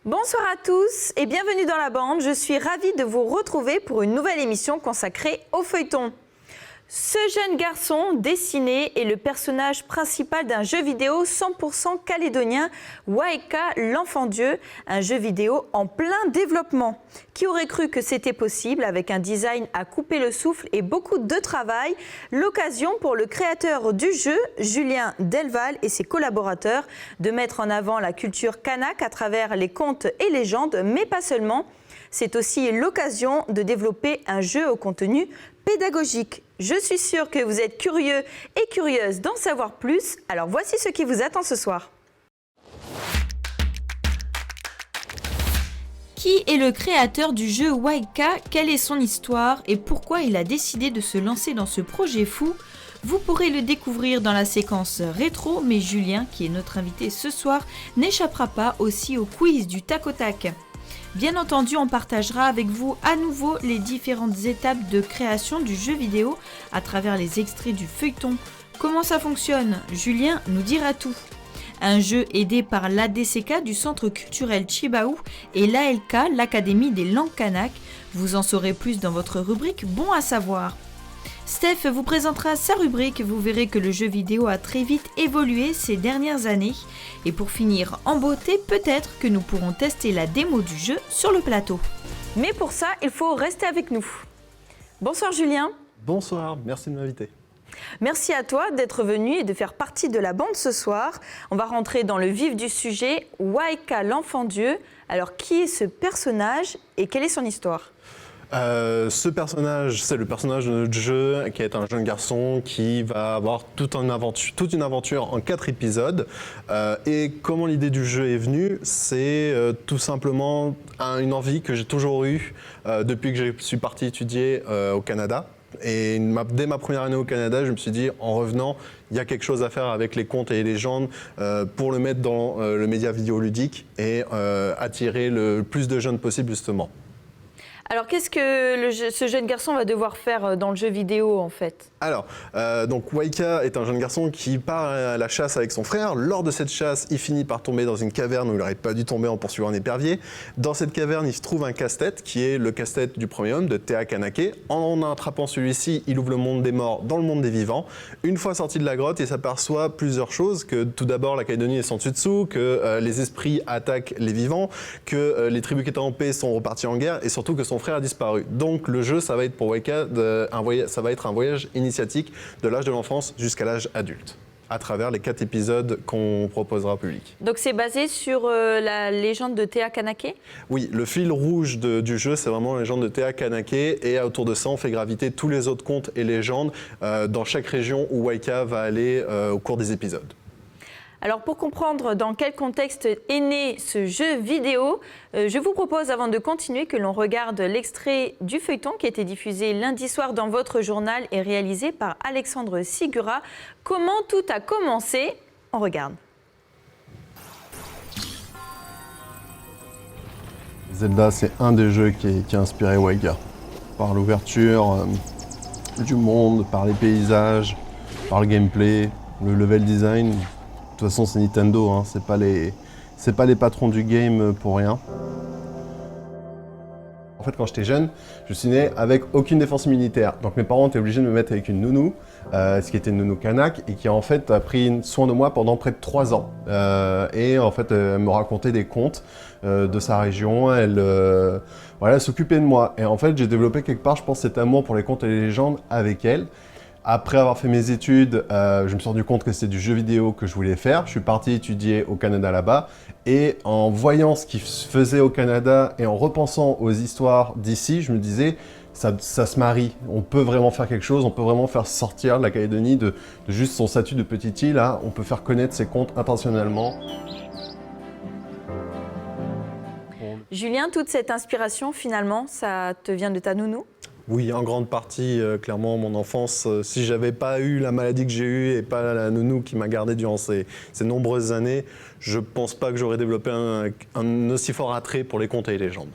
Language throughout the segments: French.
Bonsoir à tous et bienvenue dans la bande. Je suis ravie de vous retrouver pour une nouvelle émission consacrée au feuilleton. Ce jeune garçon dessiné est le personnage principal d'un jeu vidéo 100% calédonien, Waeka l'enfant Dieu, un jeu vidéo en plein développement. Qui aurait cru que c'était possible avec un design à couper le souffle et beaucoup de travail? L'occasion pour le créateur du jeu, Julien Delval et ses collaborateurs, de mettre en avant la culture kanak à travers les contes et légendes, mais pas seulement. C'est aussi l'occasion de développer un jeu au contenu pédagogique. Je suis sûre que vous êtes curieux et curieuses d'en savoir plus, alors voici ce qui vous attend ce soir. Qui est le créateur du jeu Waeka? Quelle est son histoire et pourquoi il a décidé de se lancer dans ce projet fou? Vous pourrez le découvrir dans la séquence rétro, mais Julien, qui est notre invité ce soir, n'échappera pas aussi au quiz du tac au tac. Bien entendu, on partagera avec vous à nouveau les différentes étapes de création du jeu vidéo à travers les extraits du feuilleton. Comment ça fonctionne? Julien nous dira tout. Un jeu aidé par l'ADCK du Centre culturel Chibaou et l'ALK, l'Académie des langues kanak. Vous en saurez plus dans votre rubrique Bon à savoir. Steph vous présentera sa rubrique, vous verrez que le jeu vidéo a très vite évolué ces dernières années. Et pour finir en beauté, peut-être que nous pourrons tester la démo du jeu sur le plateau. Mais pour ça, il faut rester avec nous. Bonsoir Julien. Bonsoir, merci de m'inviter. Merci à toi d'être venu et de faire partie de la bande ce soir. On va rentrer dans le vif du sujet, Waeka l'enfant Dieu. Alors qui est ce personnage et quelle est son histoire ? Ce personnage, c'est le personnage de notre jeu, qui est un jeune garçon qui va avoir toute une aventure en 4 épisodes. Et comment l'idée du jeu est venue, c'est tout simplement une envie que j'ai toujours eue depuis que je suis parti étudier au Canada. Et dès ma première année au Canada, je me suis dit, en revenant, il y a quelque chose à faire avec les contes et les légendes pour le mettre dans le média vidéoludique et attirer le plus de jeunes possible, justement. Alors, qu'est-ce que ce jeune garçon va devoir faire dans le jeu vidéo, en fait ? Alors, donc Waeka est un jeune garçon qui part à la chasse avec son frère. Lors de cette chasse, il finit par tomber dans une caverne où il n'aurait pas dû tomber en poursuivant un épervier. Dans cette caverne, il se trouve un casse-tête qui est le casse-tête du premier homme de Tea Kanake. En attrapant celui-ci, il ouvre le monde des morts dans le monde des vivants. Une fois sorti de la grotte, il s'aperçoit plusieurs choses. Que tout d'abord, la Calédonie est sans dessus, que les esprits attaquent les vivants, que les tribus qui étaient en paix sont reparties en guerre et surtout que son frère a disparu. Donc le jeu, ça va être pour Waeka ça va être un voyage initiatique de l'âge de l'enfance jusqu'à l'âge adulte, à travers les 4 épisodes qu'on proposera au public. Donc c'est basé sur la légende de Tea Kanake ? Oui, le fil rouge du jeu, c'est vraiment la légende de Tea Kanake, et autour de ça, on fait graviter tous les autres contes et légendes dans chaque région où Waeka va aller au cours des épisodes. Alors pour comprendre dans quel contexte est né ce jeu vidéo, je vous propose avant de continuer que l'on regarde l'extrait du feuilleton qui a été diffusé lundi soir dans votre journal et réalisé par Alexandre Sigura. Comment tout a commencé? On regarde. Zelda, c'est un des jeux qui a inspiré Waeka. Par l'ouverture du monde, par les paysages, par le gameplay, le level design. De toute façon, c'est Nintendo, hein. C'est pas les patrons du game pour rien. En fait, quand j'étais jeune, je suis né avec aucune défense militaire. Donc mes parents étaient obligés de me mettre avec une nounou, ce qui était une nounou kanak, et qui en fait a pris soin de moi pendant près de 3 ans. Et en fait, elle me racontait des contes de sa région, elle s'occupait de moi. Et en fait, j'ai développé quelque part, je pense, cet amour pour les contes et les légendes avec elle. Après avoir fait mes études, je me suis rendu compte que c'était du jeu vidéo que je voulais faire. Je suis parti étudier au Canada là-bas. Et en voyant ce qui se faisait au Canada et en repensant aux histoires d'ici, je me disais, ça se marie. On peut vraiment faire quelque chose, on peut vraiment faire sortir la Calédonie de juste son statut de petite île. Là, on peut faire connaître ses contes internationalement. Julien, toute cette inspiration, finalement, ça te vient de ta nounou ? Oui, en grande partie, clairement, mon enfance, si j'avais pas eu la maladie que j'ai eue et pas la nounou qui m'a gardé durant ces nombreuses années, je pense pas que j'aurais développé un aussi fort attrait pour les contes et les légendes.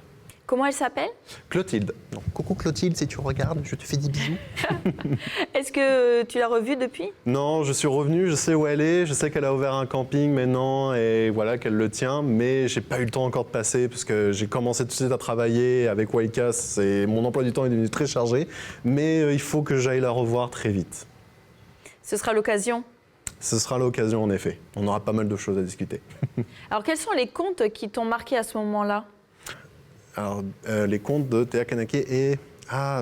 Comment elle s'appelle? Clotilde. Donc, coucou Clotilde, si tu regardes, je te fais des bisous. Est-ce que tu l'as revue depuis? Non, je suis revenu, je sais où elle est, je sais qu'elle a ouvert un camping maintenant et voilà qu'elle le tient, mais j'ai pas eu le temps encore de passer parce que j'ai commencé tout de suite à travailler avec Waika, mon emploi du temps est devenu très chargé, mais il faut que j'aille la revoir très vite. Ce sera l'occasion? Ce sera l'occasion en effet, on aura pas mal de choses à discuter. Alors quels sont les contes qui t'ont marqué à ce moment-là? Alors, les contes de Théa Kanake et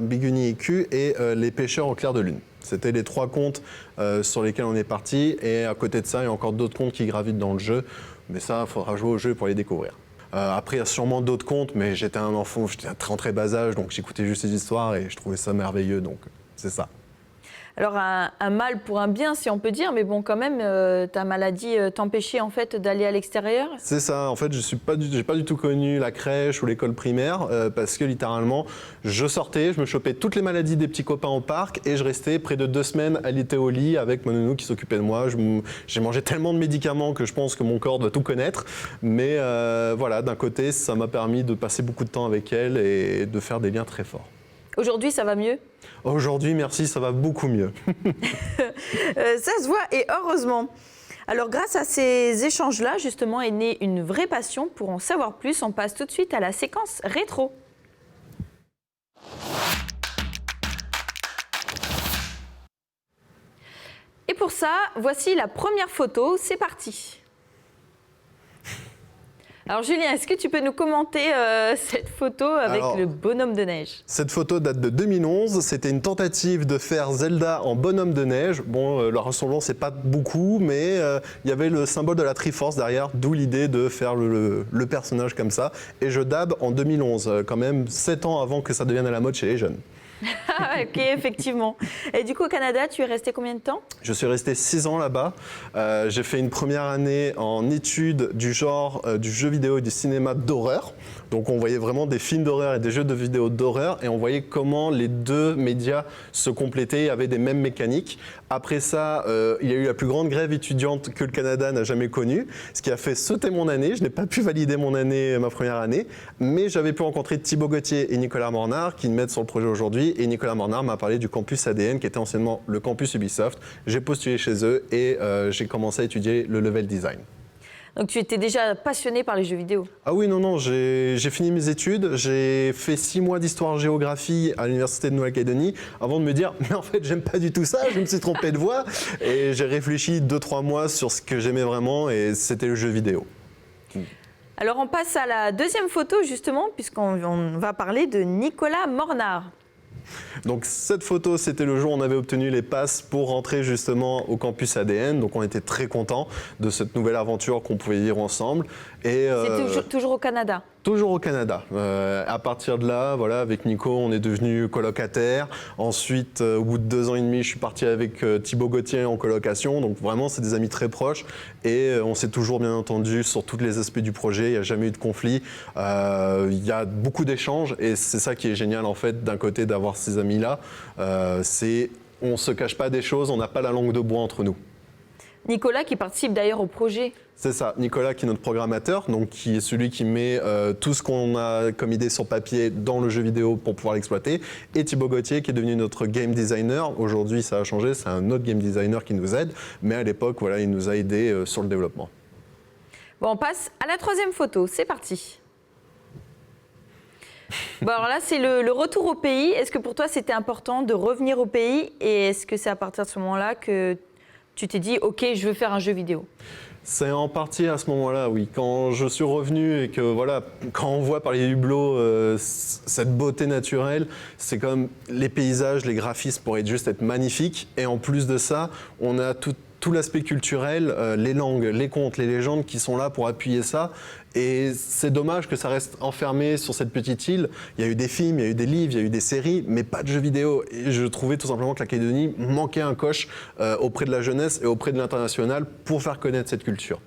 Biguni Iku et Les pêcheurs au clair de lune. C'était les 3 contes sur lesquels on est parti. Et à côté de ça, il y a encore d'autres contes qui gravitent dans le jeu. Mais ça, il faudra jouer au jeu pour les découvrir. Après, il y a sûrement d'autres contes, mais j'étais un enfant, j'étais à très bas âge, donc j'écoutais juste ces histoires et je trouvais ça merveilleux, donc c'est ça. Alors un mal pour un bien, si on peut dire, mais bon, quand même, ta maladie t'empêchait en fait d'aller à l'extérieur? C'est ça, en fait, j'ai pas du tout connu la crèche ou l'école primaire parce que littéralement, je sortais, je me chopais toutes les maladies des petits copains au parc et je restais près de 2 semaines alité au lit avec mon nounou qui s'occupait de moi. J'ai mangé tellement de médicaments que je pense que mon corps doit tout connaître, mais voilà, d'un côté, ça m'a permis de passer beaucoup de temps avec elle et de faire des liens très forts. Aujourd'hui, ça va mieux? Aujourd'hui, merci, ça va beaucoup mieux. Ça se voit et heureusement. Alors grâce à ces échanges-là, justement, est née une vraie passion. Pour en savoir plus, on passe tout de suite à la séquence rétro. Et pour ça, voici la première photo. C'est parti. Alors Julien, est-ce que tu peux nous commenter cette photo avec le bonhomme de neige? Cette photo date de 2011, c'était une tentative de faire Zelda en bonhomme de neige. Bon, la ressemblance c'est pas beaucoup, mais il y avait le symbole de la Triforce derrière, d'où l'idée de faire le personnage comme ça. Et je dab en 2011, quand même 7 ans avant que ça devienne à la mode chez les jeunes. Ok, effectivement. Et du coup, au Canada, tu es resté combien de temps? Je suis resté 6 ans là-bas. J'ai fait une première année en études du genre du jeu vidéo et du cinéma d'horreur. Donc on voyait vraiment des films d'horreur et des jeux de vidéo d'horreur et on voyait comment les deux médias se complétaient et avaient des mêmes mécaniques. Après ça, il y a eu la plus grande grève étudiante que le Canada n'a jamais connue, ce qui a fait sauter mon année. Je n'ai pas pu valider ma première année, mais j'avais pu rencontrer Thibaut Gauthier et Nicolas Mornard qui m'aident sur le projet aujourd'hui. Et Nicolas Mornard m'a parlé du campus ADN qui était anciennement le campus Ubisoft. J'ai postulé chez eux et j'ai commencé à étudier le level design. Donc tu étais déjà passionné par les jeux vidéo? Ah oui, non, j'ai fini mes études, j'ai fait 6 mois d'histoire-géographie à l'université de Nouvelle-Calédonie avant de me dire « mais en fait j'aime pas du tout ça, je me suis trompé de voie » et j'ai réfléchi 2-3 mois sur ce que j'aimais vraiment et c'était le jeu vidéo. Alors on passe à la deuxième photo justement puisqu'on va parler de Nicolas Mornard. Donc cette photo, c'était le jour où on avait obtenu les passes pour rentrer justement au campus ADN. Donc on était très contents de cette nouvelle aventure qu'on pouvait vivre ensemble. C'est toujours au Canada? Toujours au Canada. À partir de là, voilà, avec Nico, on est devenus colocataires. Ensuite, au bout de 2 ans et demi, je suis parti avec Thibaut Gauthier en colocation. Donc vraiment, c'est des amis très proches. Et on s'est toujours bien entendu sur tous les aspects du projet. Il n'y a jamais eu de conflit. Il y a beaucoup d'échanges. Et c'est ça qui est génial, en fait, d'un côté, d'avoir ces amis-là. On ne se cache pas des choses, on n'a pas la langue de bois entre nous. Nicolas qui participe d'ailleurs au projet. C'est ça, Nicolas qui est notre programmateur, donc qui est celui qui met tout ce qu'on a comme idée sur papier dans le jeu vidéo pour pouvoir l'exploiter. Et Thibaut Gauthier qui est devenu notre game designer. Aujourd'hui, ça a changé, c'est un autre game designer qui nous aide. Mais à l'époque, voilà, il nous a aidés sur le développement. Bon, on passe à la troisième photo, c'est parti. Bon, alors là, c'est le retour au pays. Est-ce que pour toi, c'était important de revenir au pays? Et est-ce que c'est à partir de ce moment-là que tu t'es dit, OK, je veux faire un jeu vidéo? C'est en partie à ce moment-là, oui. Quand je suis revenu et que, voilà, quand on voit par les hublots cette beauté naturelle, c'est comme les paysages, les graphismes pourraient juste être magnifiques. Et en plus de ça, on a tout l'aspect culturel, les langues, les contes, les légendes qui sont là pour appuyer ça. Et c'est dommage que ça reste enfermé sur cette petite île. Il y a eu des films, il y a eu des livres, il y a eu des séries, mais pas de jeux vidéo. Et je trouvais tout simplement que la Calédonie manquait un coche auprès de la jeunesse et auprès de l'international pour faire connaître cette culture.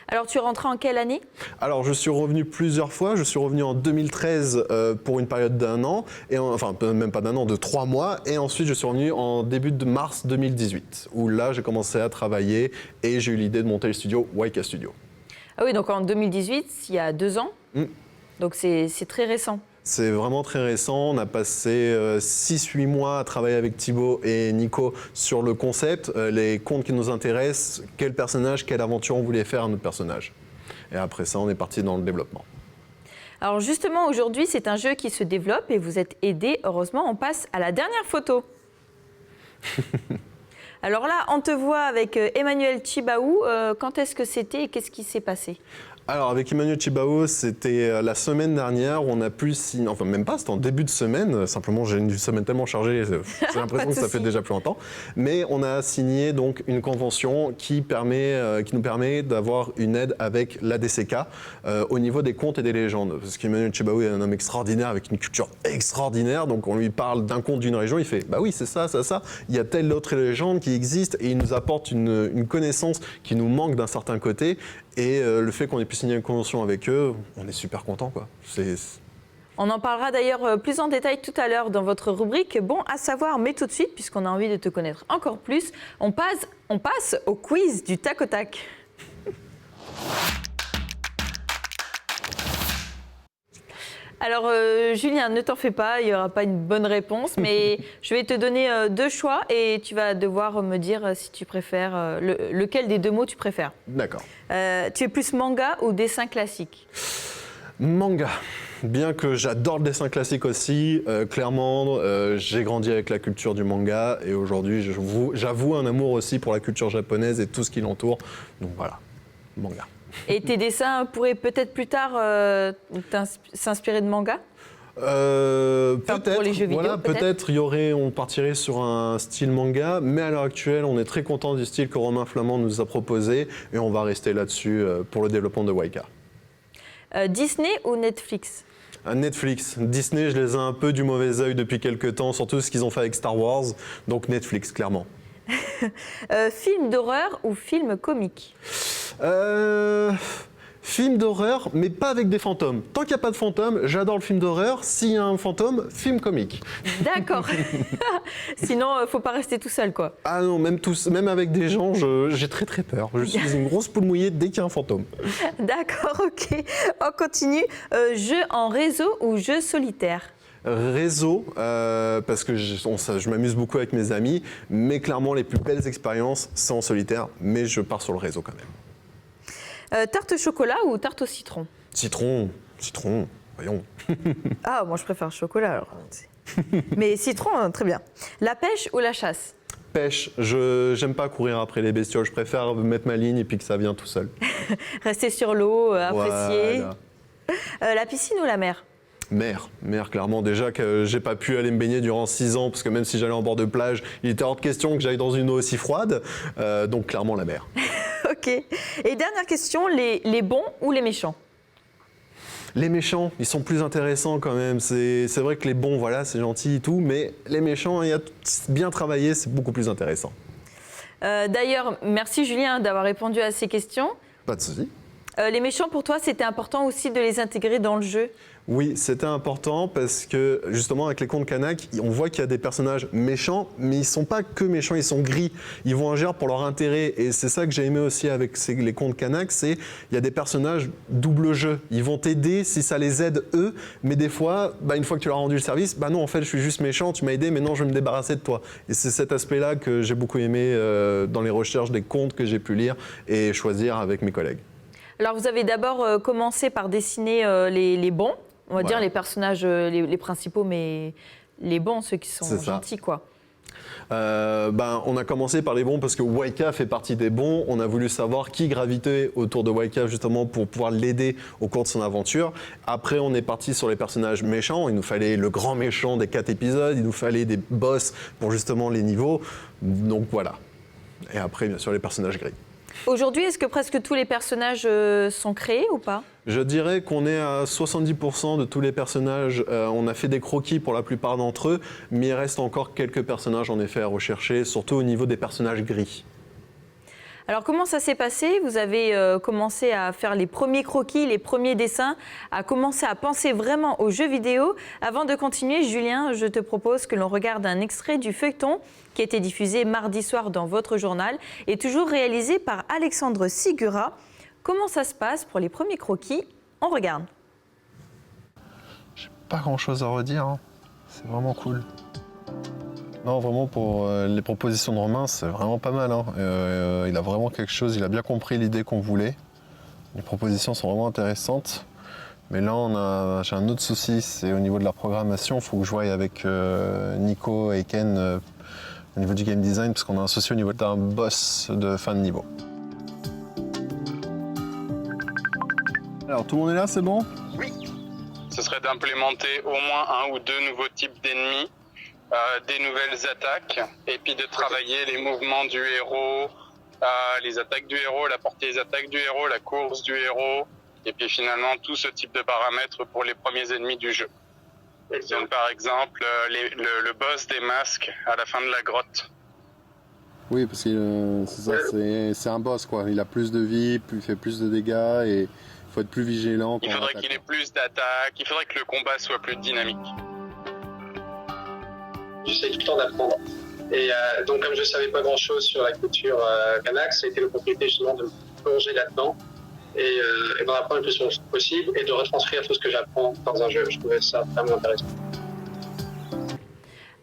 Alors tu es rentré en quelle année? Alors je suis revenu plusieurs fois, je suis revenu en 2013 pour une période d'1 an, enfin même pas d'1 an, de 3 mois, et ensuite je suis revenu en début de mars 2018, où là j'ai commencé à travailler et j'ai eu l'idée de monter le studio Waika Studio. Ah oui, donc en 2018, il y a 2 ans, donc c'est très récent. C'est vraiment très récent. On a passé 6-8 mois à travailler avec Thibaut et Nico sur le concept, les contes qui nous intéressent, quel personnage, quelle aventure on voulait faire à notre personnage. Et après ça, on est parti dans le développement. Alors justement, aujourd'hui, c'est un jeu qui se développe et vous êtes aidés. Heureusement, on passe à la dernière photo. Alors là, on te voit avec Emmanuel Chibaou. Quand est-ce que c'était et qu'est-ce qui s'est passé ? Alors avec Emmanuel Chibaou, c'était la semaine dernière où on a pu signer, enfin même pas, c'était en début de semaine, simplement j'ai une semaine tellement chargée, j'ai l'impression que ça fait déjà plus longtemps, mais on a signé donc une convention qui nous permet d'avoir une aide avec l'ADCK au niveau des contes et des légendes, parce qu'Emmanuel Chibaou est un homme extraordinaire avec une culture extraordinaire, donc on lui parle d'un conte d'une région, il fait bah oui c'est ça, il y a telle autre légende qui existe et il nous apporte une connaissance qui nous manque d'un certain côté. Et le fait qu'on ait pu signer une convention avec eux, on est super content, quoi. On en parlera d'ailleurs plus en détail tout à l'heure dans votre rubrique Bon à savoir, mais tout de suite, puisqu'on a envie de te connaître encore plus, on passe au quiz du tac au tac. Alors Julien, ne t'en fais pas, il n'y aura pas une bonne réponse, mais je vais te donner deux choix et tu vas devoir me dire si tu préfères, lequel des deux mots tu préfères. D'accord. Tu es plus manga ou dessin classique ? Manga. Bien que j'adore le dessin classique aussi, clairement, j'ai grandi avec la culture du manga et aujourd'hui, j'avoue un amour aussi pour la culture japonaise et tout ce qui l'entoure. Donc voilà, manga. Et tes dessins pourraient peut-être plus tard s'inspirer de manga ? Peut-être, pour les jeux vidéo, voilà, peut-être on partirait sur un style manga, mais à l'heure actuelle, on est très content du style que Romain Flamand nous a proposé et on va rester là-dessus pour le développement de Waika. Disney ou Netflix ? Netflix. Disney, je les ai un peu du mauvais œil depuis quelques temps, surtout ce qu'ils ont fait avec Star Wars, donc Netflix, clairement. Film d'horreur ou film comique ? Film d'horreur, mais pas avec des fantômes. Tant qu'il n'y a pas de fantômes, j'adore le film d'horreur. S'il y a un fantôme, film comique. D'accord. Sinon, faut pas rester tout seul, quoi. Ah non, même avec des gens, j'ai très très peur. Je suis une grosse poule mouillée dès qu'il y a un fantôme. D'accord, ok. On continue. Jeu en réseau ou jeu solitaire ? Réseau, parce que je m'amuse beaucoup avec mes amis, mais clairement les plus belles expériences, c'est en solitaire, mais je pars sur le réseau quand même. Tarte au chocolat ou tarte au citron ? Citron, voyons. Ah, moi je préfère chocolat alors. Mais citron, très bien. La pêche ou la chasse ? Pêche, j'aime pas courir après les bestioles, je préfère mettre ma ligne et puis que ça vient tout seul. Rester sur l'eau, apprécier. Voilà. La piscine ou la mer ? Mer, clairement. Déjà que j'ai pas pu aller me baigner durant 6 ans, parce que même si j'allais en bord de plage, il était hors de question que j'aille dans une eau aussi froide. Donc clairement la mer. Ok. Et dernière question, les bons ou les méchants ? Les méchants, ils sont plus intéressants quand même. C'est vrai que les bons, voilà, c'est gentil et tout, mais les méchants, il y a bien travaillé, c'est beaucoup plus intéressant. D'ailleurs, merci Julien d'avoir répondu à ces questions. Pas de souci. Les méchants, pour toi, c'était important aussi de les intégrer dans le jeu ? Oui, c'était important parce que justement avec les contes Kanak, on voit qu'il y a des personnages méchants, mais ils sont pas que méchants, ils sont gris. Ils vont agir pour leur intérêt et c'est ça que j'ai aimé aussi avec les contes Kanak, c'est il y a des personnages double jeu. Ils vont t'aider si ça les aide eux, mais des fois, une fois que tu leur as rendu le service, non en fait je suis juste méchant, tu m'as aidé, mais non je vais me débarrasser de toi. Et c'est cet aspect-là que j'ai beaucoup aimé dans les recherches des contes que j'ai pu lire et choisir avec mes collègues. Alors vous avez d'abord commencé par dessiner les bons, on va dire les personnages, les principaux, mais les bons, ceux qui sont gentils, quoi. On a commencé par les bons parce que Waika fait partie des bons. On a voulu savoir qui gravitait autour de Waika justement pour pouvoir l'aider au cours de son aventure. Après, on est parti sur les personnages méchants. Il nous fallait le grand méchant des 4 épisodes. Il nous fallait des boss pour justement les niveaux. Donc voilà. Et après, bien sûr, les personnages gris. Aujourd'hui, est-ce que presque tous les personnages sont créés ou pas ? Je dirais qu'on est à 70% de tous les personnages. On a fait des croquis pour la plupart d'entre eux, mais il reste encore quelques personnages en effet à rechercher, surtout au niveau des personnages gris. Alors comment ça s'est passé ? Vous avez commencé à faire les premiers croquis, les premiers dessins, à commencer à penser vraiment aux jeux vidéo. Avant de continuer, Julien, je te propose que l'on regarde un extrait du feuilleton qui a été diffusé mardi soir dans votre journal et toujours réalisé par Alexandre Sigura. Comment ça se passe pour les premiers croquis ? On regarde. J'ai pas grand-chose à redire, hein. C'est vraiment cool. Non, vraiment, pour les propositions de Romain, c'est vraiment pas mal, hein. Il a vraiment quelque chose, il a bien compris l'idée qu'on voulait. Les propositions sont vraiment intéressantes. Mais là, j'ai un autre souci, c'est au niveau de la programmation. Il faut que je voie avec Nico et Ken au niveau du game design, parce qu'on a un souci au niveau d'un boss de fin de niveau. Alors, tout le monde est là, c'est bon? Oui. Ce serait d'implémenter au moins un ou deux nouveaux types d'ennemis, des nouvelles attaques, et puis de travailler les mouvements du héros, les attaques du héros, la portée des attaques du héros, la course du héros, et puis finalement tout ce type de paramètres pour les premiers ennemis du jeu. Donc par exemple le boss des masques à la fin de la grotte. Oui, parce que c'est ça, c'est un boss, quoi. Il a plus de vie, il fait plus de dégâts, et il faut être plus vigilant. Il faudrait qu'il ait plus d'attaques, il faudrait que le combat soit plus dynamique. J'essaie tout le temps d'apprendre. Et donc comme je ne savais pas grand-chose sur la culture kanak, ça a été l'opportunité justement de me plonger là-dedans et d'en apprendre le plus possible et de retranscrire tout ce que j'apprends dans un jeu. Je trouvais ça vraiment intéressant.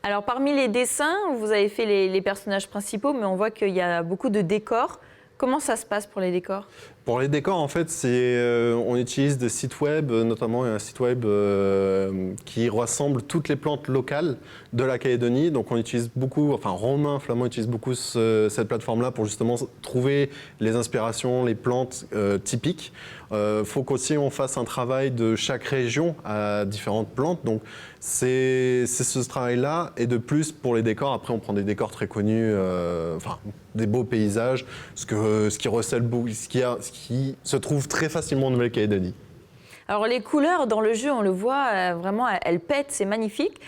Alors parmi les dessins, vous avez fait les personnages principaux, mais on voit qu'il y a beaucoup de décors. Comment ça se passe pour les décors ? Pour les décors, en fait, on utilise des sites web, notamment un site web qui rassemble toutes les plantes locales de la Calédonie. Donc on utilise beaucoup, enfin Romain Flamand utilise beaucoup cette plateforme-là pour justement trouver les inspirations, les plantes typiques. Faut qu'aussi on fasse un travail de chaque région à différentes plantes. Donc c'est ce travail-là. Et de plus, pour les décors, après on prend des décors très connus, enfin des beaux paysages, ce qui recèle beaucoup, ce qui se trouve très facilement en Nouvelle-Calédonie. Alors les couleurs dans le jeu, on le voit, vraiment, elles pètent, c'est magnifique.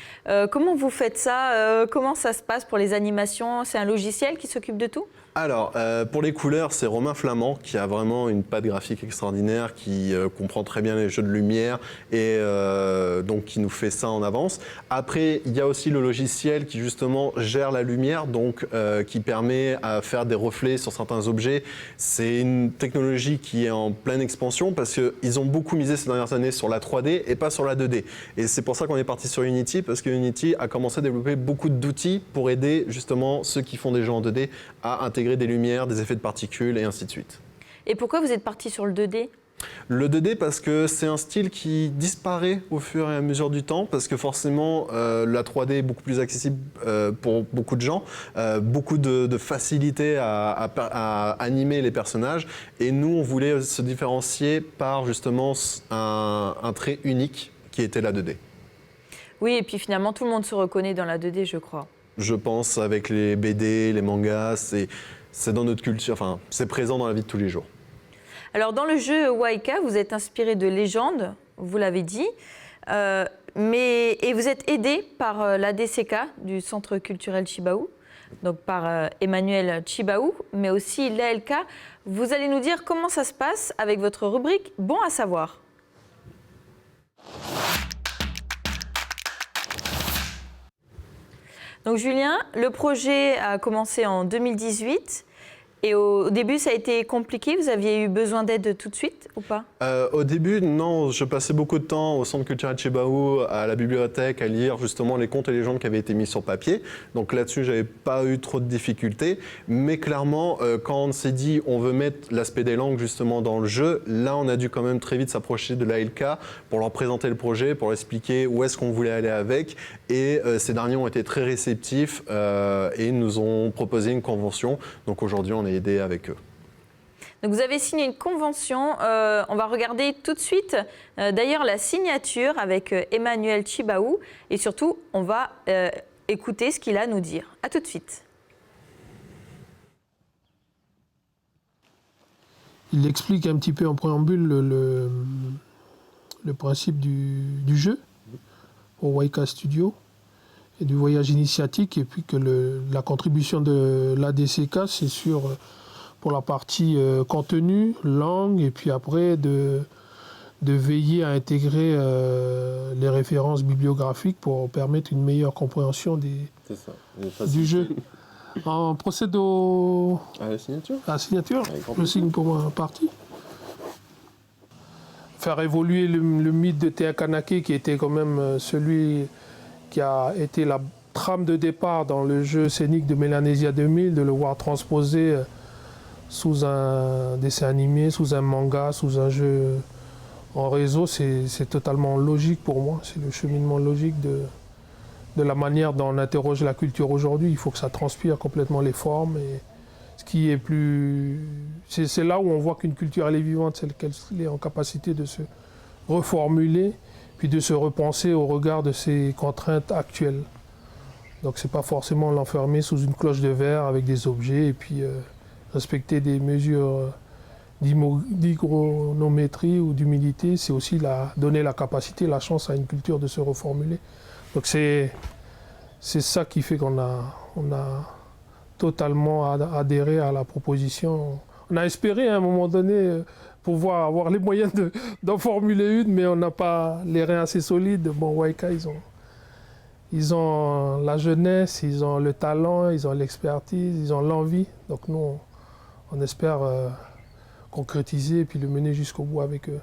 Comment vous faites ça ? Comment ça se passe pour les animations ? C'est un logiciel qui s'occupe de tout ? Alors, pour les couleurs, c'est Romain Flamand qui a vraiment une patte graphique extraordinaire, qui comprend très bien les jeux de lumière et donc qui nous fait ça en avance. Après, il y a aussi le logiciel qui justement gère la lumière, donc qui permet à faire des reflets sur certains objets. C'est une technologie qui est en pleine expansion parce qu'ils ont beaucoup misé ces dernières années sur la 3D et pas sur la 2D. Et c'est pour ça qu'on est parti sur Unity, parce que Unity a commencé à développer beaucoup d'outils pour aider justement ceux qui font des jeux en 2D à intégrer des lumières, des effets de particules et ainsi de suite. Et pourquoi vous êtes parti sur le 2D ? Le 2D parce que c'est un style qui disparaît au fur et à mesure du temps, parce que forcément la 3D est beaucoup plus accessible pour beaucoup de gens, beaucoup de facilité à animer les personnages, et nous on voulait se différencier par justement un trait unique qui était la 2D. Oui, et puis finalement tout le monde se reconnaît dans la 2D, je crois. Je pense avec les BD, les mangas, c'est dans notre culture, enfin c'est présent dans la vie de tous les jours. Alors dans le jeu Waika, vous êtes inspiré de légendes, vous l'avez dit, et vous êtes aidé par l'ADCK du Centre culturel Chibaou, donc par Emmanuel Chibaou, mais aussi l'ALK. Vous allez nous dire comment ça se passe avec votre rubrique Bon à savoir. Donc Julien, le projet a commencé en 2018 et au début ça a été compliqué, vous aviez eu besoin d'aide tout de suite ou pas ? Au début, non, je passais beaucoup de temps au Centre culturel Chibaou, à la bibliothèque, à lire justement les contes et légendes qui avaient été mis sur papier. Donc là-dessus, j'avais pas eu trop de difficultés. Mais clairement, quand on s'est dit on veut mettre l'aspect des langues justement dans le jeu, là on a dû quand même très vite s'approcher de l'ALK pour leur présenter le projet, pour leur expliquer où est-ce qu'on voulait aller avec. Et ces derniers ont été très réceptifs et nous ont proposé une convention. Donc aujourd'hui, on est aidé avec eux. Donc vous avez signé une convention, on va regarder tout de suite d'ailleurs la signature avec Emmanuel Chibaou et surtout on va écouter ce qu'il a à nous dire. A tout de suite. Il explique un petit peu en préambule le principe du jeu au Waika Studio et du voyage initiatique, et puis que la contribution de l'ADCK c'est pour la partie contenu, langue, et puis après de veiller à intégrer les références bibliographiques pour permettre une meilleure compréhension du jeu. On procède à la signature. Je signe pour ma partie. faire évoluer le mythe de Te Akanake, qui était quand même celui qui a été la trame de départ dans le jeu scénique de Melanesia 2000, de le voir transposé sous un dessin animé, sous un manga, sous un jeu en réseau, c'est totalement logique pour moi. C'est le cheminement logique de la manière dont on interroge la culture aujourd'hui. Il faut que ça transpire complètement les formes. Et ce qui est plus... C'est là où on voit qu'une culture elle est vivante, c'est qu'elle est en capacité de se reformuler, puis de se repenser au regard de ses contraintes actuelles. Donc c'est pas forcément l'enfermer sous une cloche de verre avec des objets et puis respecter des mesures d'hygronométrie ou d'humidité, c'est aussi donner la capacité, la chance à une culture de se reformuler. Donc c'est ça qui fait qu'on a totalement adhéré à la proposition. On a espéré à un moment donné pouvoir avoir les moyens d'en formuler une, mais on n'a pas les reins assez solides. Bon, Waika, ils ont la jeunesse, ils ont le talent, ils ont l'expertise, ils ont l'envie. Donc nous, on espère concrétiser et puis le mener jusqu'au bout avec eux.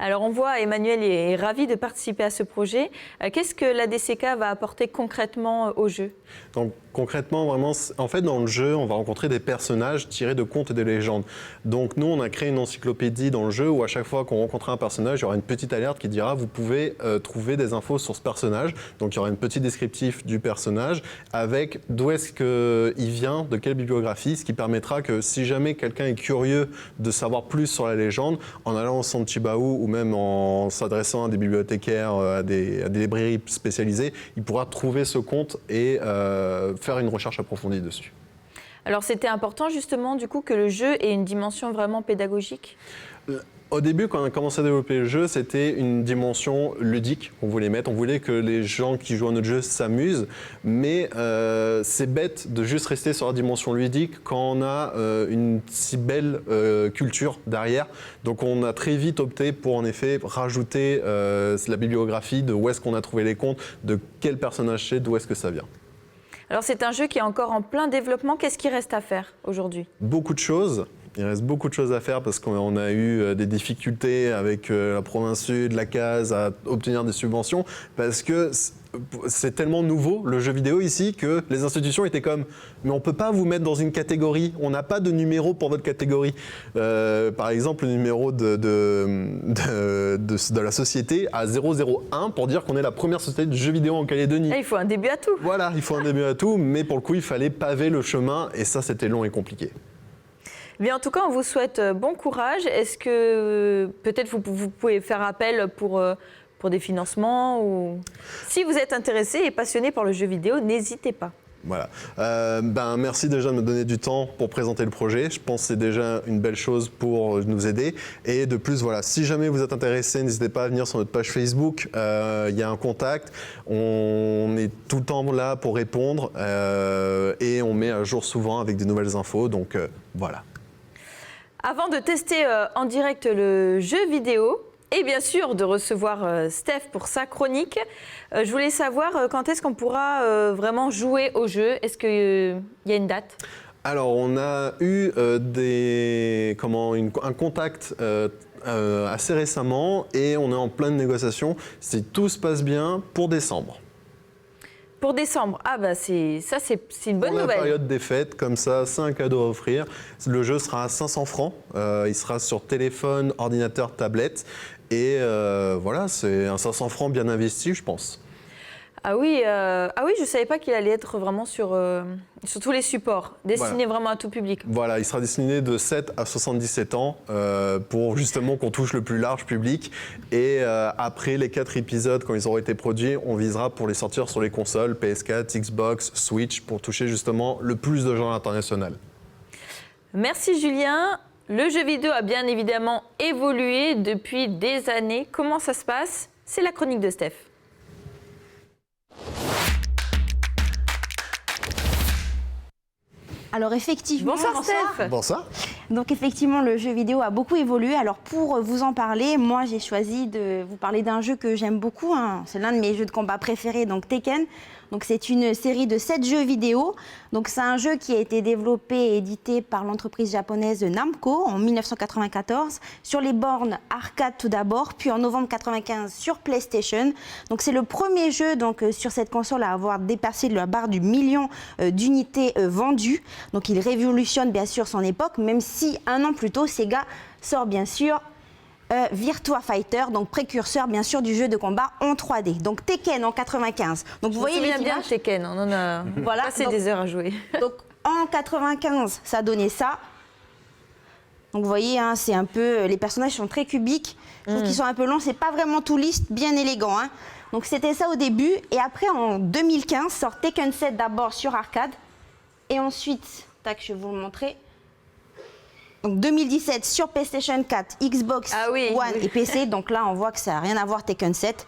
Alors on voit Emmanuel est ravi de participer à ce projet. Qu'est-ce que la DCK va apporter concrètement au jeu? Donc concrètement, vraiment, en fait, dans le jeu, on va rencontrer des personnages tirés de contes et de légendes. Donc nous, on a créé une encyclopédie dans le jeu où à chaque fois qu'on rencontrera un personnage, il y aura une petite alerte qui dira vous pouvez trouver des infos sur ce personnage. Donc il y aura une petite descriptif du personnage avec d'où est-ce qu'il vient, de quelle bibliographie, ce qui permettra que si jamais quelqu'un est curieux de savoir plus sur la légende, en allant au centre Chibaou ou même en s'adressant à des bibliothécaires, à des librairies spécialisées, il pourra trouver ce conte et faire une recherche approfondie dessus. Alors c'était important justement du coup que le jeu ait une dimension vraiment pédagogique? Au début, quand on a commencé à développer le jeu, c'était une dimension ludique qu'on voulait mettre. On voulait que les gens qui jouent à notre jeu s'amusent, mais c'est bête de juste rester sur la dimension ludique quand on a une si belle culture derrière. Donc on a très vite opté pour en effet rajouter la bibliographie de où est-ce qu'on a trouvé les contes, de quel personnage c'est, d'où est-ce que ça vient. Alors c'est un jeu qui est encore en plein développement. Qu'est-ce qui reste à faire aujourd'hui? Beaucoup de choses. Il reste beaucoup de choses à faire parce qu'on a eu des difficultés avec la province sud, la CASE, à obtenir des subventions parce que c'est tellement nouveau le jeu vidéo ici que les institutions étaient comme mais on ne peut pas vous mettre dans une catégorie, on n'a pas de numéro pour votre catégorie. Par exemple, le numéro de la société à 001 pour dire qu'on est la première société de jeux vidéo en Calédonie. Il faut un début à tout. Voilà, il faut un début à tout, mais pour le coup, il fallait paver le chemin et ça, c'était long et compliqué. Bien, en tout cas, on vous souhaite bon courage. Est-ce que peut-être vous pouvez faire appel pour des financements ou... Si vous êtes intéressé et passionné par le jeu vidéo, n'hésitez pas. Voilà. Merci déjà de me donner du temps pour présenter le projet. Je pense que c'est déjà une belle chose pour nous aider. Et de plus, voilà, si jamais vous êtes intéressé, n'hésitez pas à venir sur notre page Facebook. Il y a un contact. On est tout le temps là pour répondre et on met à jour souvent avec des nouvelles infos. Donc voilà. Avant de tester en direct le jeu vidéo et bien sûr de recevoir Steph pour sa chronique, je voulais savoir quand est-ce qu'on pourra vraiment jouer au jeu. Est-ce qu'il y a une date? Alors, on a eu un contact assez récemment et on est en pleine négociation. Si tout se passe bien, pour décembre. Pour décembre, c'est une bonne nouvelle. Pour la période des fêtes, comme ça, c'est un cadeau à offrir. Le jeu sera à 500 francs. Il sera sur téléphone, ordinateur, tablette. Et voilà, c'est un 500 francs bien investi, je pense. Ah oui, je ne savais pas qu'il allait être vraiment sur tous les supports, destiné vraiment à tout public. Voilà, il sera destiné de 7 à 77 ans pour justement qu'on touche le plus large public. Et après les 4 épisodes, quand ils auront été produits, on visera pour les sortir sur les consoles, PS4, Xbox, Switch, pour toucher justement le plus de gens à l'international. Merci Julien. Le jeu vidéo a bien évidemment évolué depuis des années. Comment ça se passe? C'est la chronique de Steph. Alors effectivement, bonsoir Steph. Bonsoir. Donc effectivement, le jeu vidéo a beaucoup évolué. Alors pour vous en parler, moi j'ai choisi de vous parler d'un jeu que j'aime beaucoup. Hein. C'est l'un de mes jeux de combat préférés, donc Tekken. Donc c'est une série de 7 jeux vidéo. Donc c'est un jeu qui a été développé et édité par l'entreprise japonaise Namco en 1994 sur les bornes arcade tout d'abord, puis en novembre 95 sur PlayStation. Donc c'est le premier jeu donc sur cette console à avoir dépassé la barre du million d'unités vendues. Donc il révolutionne bien sûr son époque, même si un an plus tôt Sega sort bien sûr Virtua Fighter, donc précurseur bien sûr du jeu de combat en 3D. Donc Tekken en 95. Donc vous voyez les bien images. Tekken, on en a Voilà, passé donc- des heures à jouer. Donc en 95, ça donnait ça. Donc vous voyez, hein, c'est un peu, les personnages sont très cubiques. Je trouve qu'ils sont un peu longs, c'est pas vraiment tout lisse, bien élégant. Hein. Donc c'était ça au début. Et après en 2015 sort Tekken 7 d'abord sur arcade. Et ensuite, tac, je vais vous le montrer. Donc 2017 sur PlayStation 4, Xbox Ah oui, One oui. et PC. Donc là, on voit que ça n'a rien à voir Tekken 7.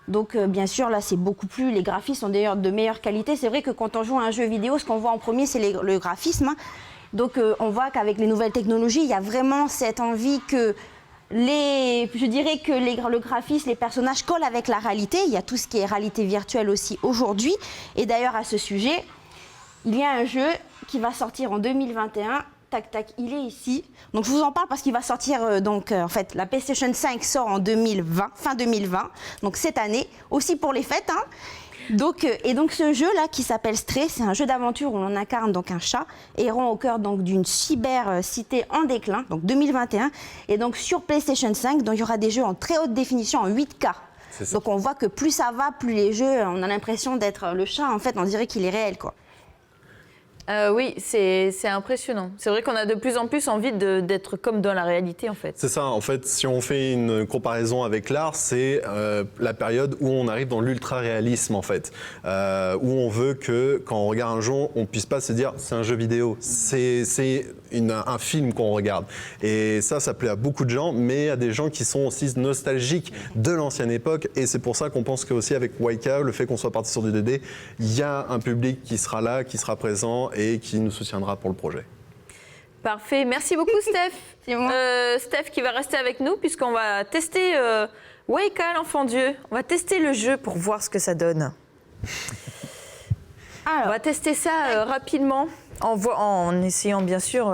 Donc bien sûr, là, c'est beaucoup plus... Les graphismes sont d'ailleurs de meilleure qualité. C'est vrai que quand on joue à un jeu vidéo, ce qu'on voit en premier, c'est le graphisme. Hein. Donc on voit qu'avec les nouvelles technologies, il y a vraiment cette envie que je dirais que le graphisme, les personnages collent avec la réalité. Il y a tout ce qui est réalité virtuelle aussi aujourd'hui. Et d'ailleurs, à ce sujet, il y a un jeu qui va sortir en 2021. Tac, tac, il est ici. Donc je vous en parle parce qu'il va sortir, en fait, la PlayStation 5 sort en 2020, fin 2020, donc cette année, aussi pour les fêtes. Hein. Donc, et donc ce jeu-là qui s'appelle Stray, c'est un jeu d'aventure où l'on incarne donc un chat, errant au cœur donc d'une cyber-cité en déclin, donc 2021. Et donc sur PlayStation 5, donc, il y aura des jeux en très haute définition, en 8K. C'est ça. Donc on voit que plus ça va, plus les jeux, on a l'impression d'être le chat, en fait, on dirait qu'il est réel, quoi. Oui, c'est impressionnant. C'est vrai qu'on a de plus en plus envie d'être comme dans la réalité, en fait. C'est ça, en fait, si on fait une comparaison avec l'art, c'est la période où on arrive dans l'ultra-réalisme, en fait. Où on veut que, quand on regarde un jeu, on puisse pas se dire c'est un jeu vidéo, c'est un film qu'on regarde. Et ça plaît à beaucoup de gens, mais à des gens qui sont aussi nostalgiques de l'ancienne époque. Et c'est pour ça qu'on pense qu'aussi avec Waika, le fait qu'on soit parti sur du 2D, il y a un public qui sera là, qui sera présent et qui nous soutiendra pour le projet. Parfait. Merci beaucoup, Steph. C'est moi. Steph qui va rester avec nous puisqu'on va tester Waika, l'enfant Dieu. On va tester le jeu pour voir ce que ça donne. On Alors, va tester ça rapidement en essayant, bien sûr,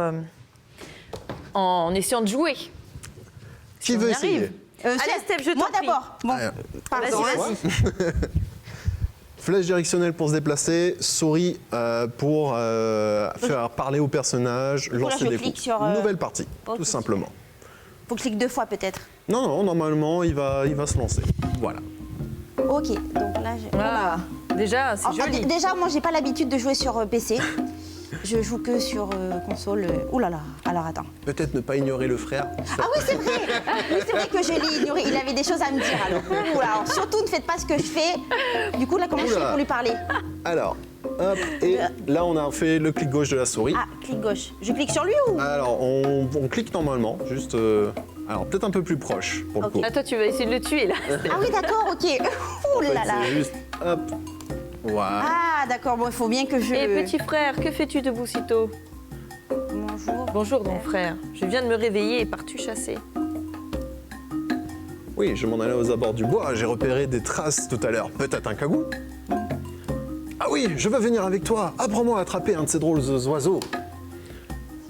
en essayant de jouer. Qui on veut y essayer arrive. Allez, Steph, je t'en moi prie. d'abord. Bon, pardon. Vas-y, hein. vas-y. Flèche directionnelle pour se déplacer, souris pour faire parler au personnage, là, lancer je des clique coups. sur, Nouvelle partie, ok. tout simplement. Faut que je clique 2 fois peut-être. Non, normalement, il va se lancer. Voilà. Ok, donc là, Ah, déjà, c'est Enfin, joli. déjà, moi, j'ai pas l'habitude de jouer sur PC. Je joue que sur console. Ouh là là, alors attends. Peut-être ne pas ignorer le frère. Ah oui, c'est vrai. Oui, c'est vrai que je l'ai ignoré. Il avait des choses à me dire alors. Ouh là, alors surtout, ne faites pas ce que je fais. Du coup, là, comment je fais Oula. pour lui parler? Alors, hop, et là, on a fait le clic gauche de la souris. Ah, clic gauche. Je clique sur lui ou? Alors, on clique normalement, juste... alors, peut-être un peu plus proche, pour le Ok. coup. Ah, toi, tu vas essayer de le tuer, là. Ah oui, d'accord, ok. Ouh En fait, là là. c'est juste... Hop. Voilà. Ah, d'accord, bon, il faut bien que je. Et petit frère, que fais-tu debout si tôt? Bonjour. Bonjour, grand frère. Je viens de me réveiller et pars-tu chasser? Oui, je m'en allais aux abords du bois, j'ai repéré des traces tout à l'heure. Peut-être un cagou? Ah oui, je veux venir avec toi. Apprends-moi à attraper un de ces drôles oiseaux.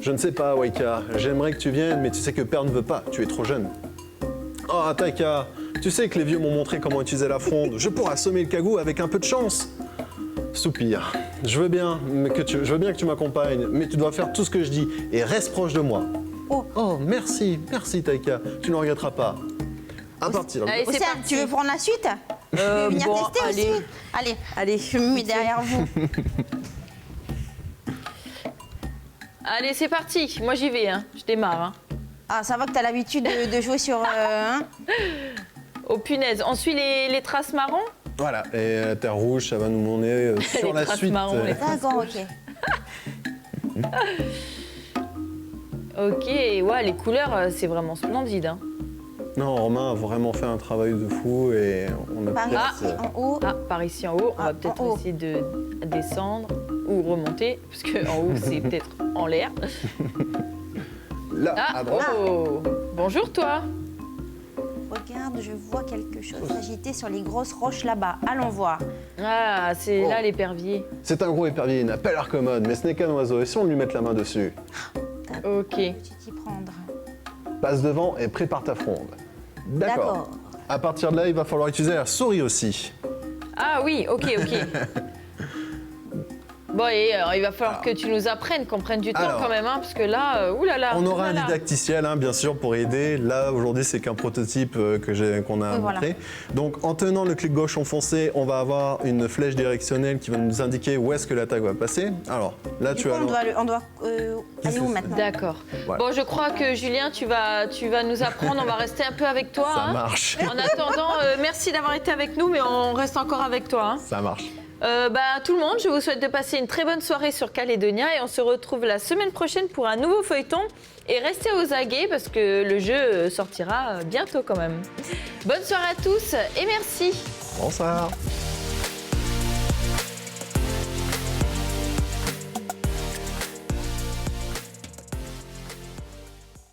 Je ne sais pas, Waika. J'aimerais que tu viennes, mais tu sais que Père ne veut pas. Tu es trop jeune. Oh, Taika, tu sais que les vieux m'ont montré comment utiliser la fronde. Je pourrais assommer le cagou avec un peu de chance. Soupir. Je veux bien que tu m'accompagnes, mais tu dois faire tout ce que je dis et reste proche de moi. Oh. Merci, Taika. Tu ne regretteras pas. À partir. Allez, c'est Océane, parti. tu veux prendre la suite? Tu veux venir bon, tester allez. aussi? Allez, Allez, je me mets derrière vous. Allez, c'est parti. Moi, j'y vais, hein. Je démarre, hein. Ah, ça va que tu as l'habitude de jouer sur. Hein? Oh, punaise. On suit les traces marron? Voilà, et la terre rouge, ça va nous mener sur Les la traces suite. marron, les D'accord, ok. Ok, ouais, les couleurs, c'est vraiment splendide, hein. Non, Romain a vraiment fait un travail de fou et on a Par peut-être, ici, en haut. Ah, par ici en haut, on Ah, va peut-être en haut. essayer de descendre ou remonter, parce qu'en haut, c'est peut-être en l'air. là, Ah, à droite. oh. Bonjour toi. Regarde, je vois quelque chose s'agiter sur les grosses roches là-bas. Allons voir. Ah, c'est Oh. là l'épervier. C'est un gros épervier, il n'a pas l'air commode, mais ce n'est qu'un oiseau. Et si on lui met la main dessus? Ok. Peux-tu t'y prendre? Passe devant et prépare ta fronde. D'accord. D'accord. À partir de là, il va falloir utiliser la souris aussi. Ah oui, ok. Bon, et il va falloir que tu nous apprennes, qu'on prenne du temps Alors. quand même, hein, parce que là, oulala. On aura un oulala. didacticiel, hein, bien sûr, pour aider. Là, aujourd'hui, c'est qu'un prototype qu'on a Oui, voilà. montré. Donc, en tenant le clic gauche enfoncé, on va avoir une flèche directionnelle qui va nous indiquer où est-ce que l'attaque va passer. Alors, là, Du tu coup, as... on doit aller où maintenant? D'accord. Voilà. Bon, je crois que Julien, tu vas nous apprendre. On va rester un peu avec toi. Ça hein. marche. En attendant, merci d'avoir été avec nous, mais on reste encore avec toi. Hein. Ça marche. Tout le monde, je vous souhaite de passer une très bonne soirée sur Calédonia et on se retrouve la semaine prochaine pour un nouveau feuilleton. Et restez aux aguets parce que le jeu sortira bientôt quand même. Bonne soirée à tous et merci. Bonsoir.